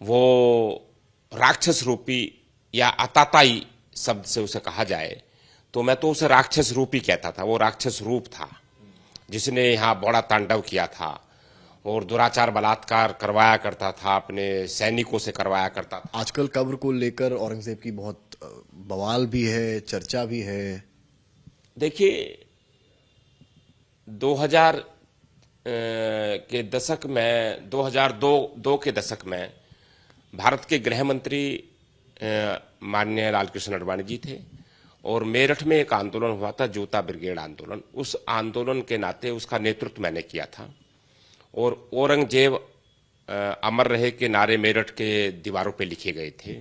वो राक्षस रूपी या आताताई शब्द से उसे कहा जाए तो मैं तो उसे राक्षस रूपी कहता था। वो राक्षस रूप था जिसने यहाँ बड़ा तांडव किया था और दुराचार बलात्कार करवाया करता था, अपने सैनिकों से करवाया करता था। आजकल कब्र को लेकर औरंगजेब की बहुत बवाल भी है, चर्चा भी है। देखिए 2000 के दशक में 2002 के दशक में भारत के गृह मंत्री माननीय लालकृष्ण आडवाणी जी थे और मेरठ में एक आंदोलन हुआ था, जूता ब्रिगेड आंदोलन। उस आंदोलन के नाते उसका नेतृत्व मैंने किया था और औरंगजेब अमर रहे के नारे मेरठ के दीवारों पे लिखे गए थे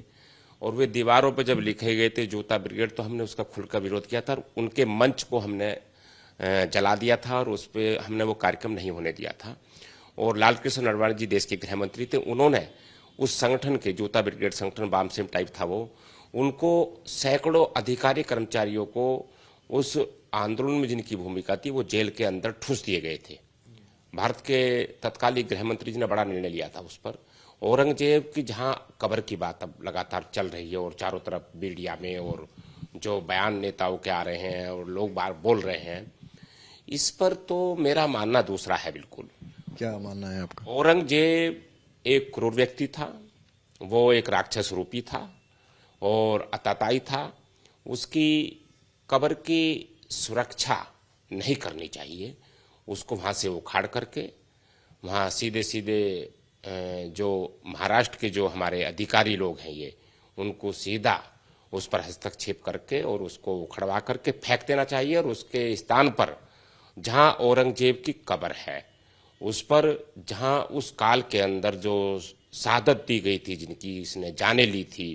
और वे दीवारों पे जब लिखे गए थे जूता ब्रिगेड, तो हमने उसका खुलकर विरोध किया था। उनके मंच को हमने जला दिया था और उस पर हमने वो कार्यक्रम नहीं होने दिया था। और लालकृष्ण आडवाणी जी देश के गृह मंत्री थे, उन्होंने उस संगठन के, जूता ब्रिगेड संगठन बाम सिंह टाइप था वो, उनको सैकड़ों अधिकारी कर्मचारियों को उस आंदोलन में जिनकी भूमिका थी वो जेल के अंदर ठूस दिए गए थे। भारत के तत्कालीन गृह मंत्री जी ने बड़ा निर्णय लिया था उस पर। औरंगजेब की जहां कब्र की बात अब लगातार चल रही है और चारों तरफ मीडिया में और जो बयान नेताओं के आ रहे हैं और लोग बार बोल रहे हैं, इस पर तो मेरा मानना दूसरा है बिल्कुल। क्या मानना है आपका? औरंगजेब एक क्रूर व्यक्ति था, वो एक राक्षस रूपी था और अताताई था। उसकी कब्र की सुरक्षा नहीं करनी चाहिए। उसको वहां से उखाड़ करके वहां सीधे सीधे जो महाराष्ट्र के जो हमारे अधिकारी लोग हैं ये, उनको सीधा उस पर हस्तक्षेप करके और उसको उखड़वा करके फेंक देना चाहिए और उसके स्थान पर जहां औरंगजेब की कब्र है उस पर, जहां उस काल के अंदर जो शहादत दी गई थी, जिनकी इसने जाने ली थी,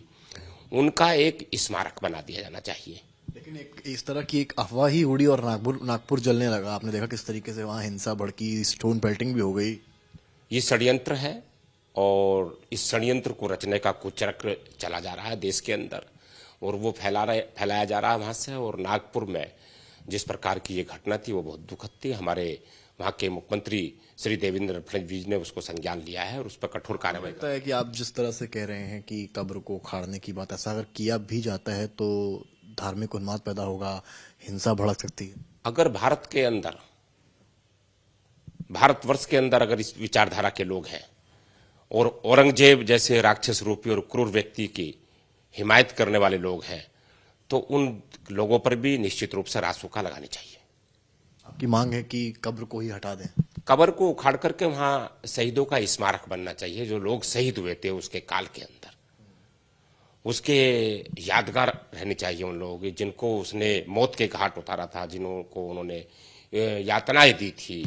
उनका एक स्मारक बना दिया जाना चाहिए। लेकिन एक इस तरह की एक अफवाह ही उड़ी और नागपुर जलने लगा। आपने देखा किस तरीके से वहां हिंसा भड़की, स्टोन पेल्टिंग भी हो गई। ये षड्यंत्र है और इस षड्यंत्र को रचने का कुचक्र चला जा रहा है देश के अंदर और वो फैलाया जा रहा है वहां से। और नागपुर में जिस प्रकार की ये घटना थी वो बहुत दुखद थी। हमारे वहां के मुख्यमंत्री श्री देवेंद्र फडणवीस ने उसको संज्ञान लिया है और उस पर कठोर कार्रवाई लगता है कि आप जिस तरह से कह रहे हैं कि कब्र को उखाड़ने की बात, ऐसा अगर किया भी जाता है तो धार्मिक उन्माद पैदा होगा, हिंसा भड़क सकती है। अगर भारतवर्ष के अंदर अगर इस विचारधारा के लोग हैं और औरंगजेब जैसे राक्षस रूपी और क्रूर व्यक्ति की हिमायत करने वाले लोग हैं तो उन लोगों पर भी निश्चित रूप से रासुका लगानी चाहिए। आपकी मांग है कि कब्र को ही हटा दें? कब्र को उखाड़ करके वहां शहीदों का स्मारक बनना चाहिए, जो लोग शहीद हुए थे उसके काल के अंदर, उसके यादगार रहनी चाहिए उन लोगों की, जिनको उसने मौत के घाट उतारा था, जिनको उन्होंने यातनाएं दी थी।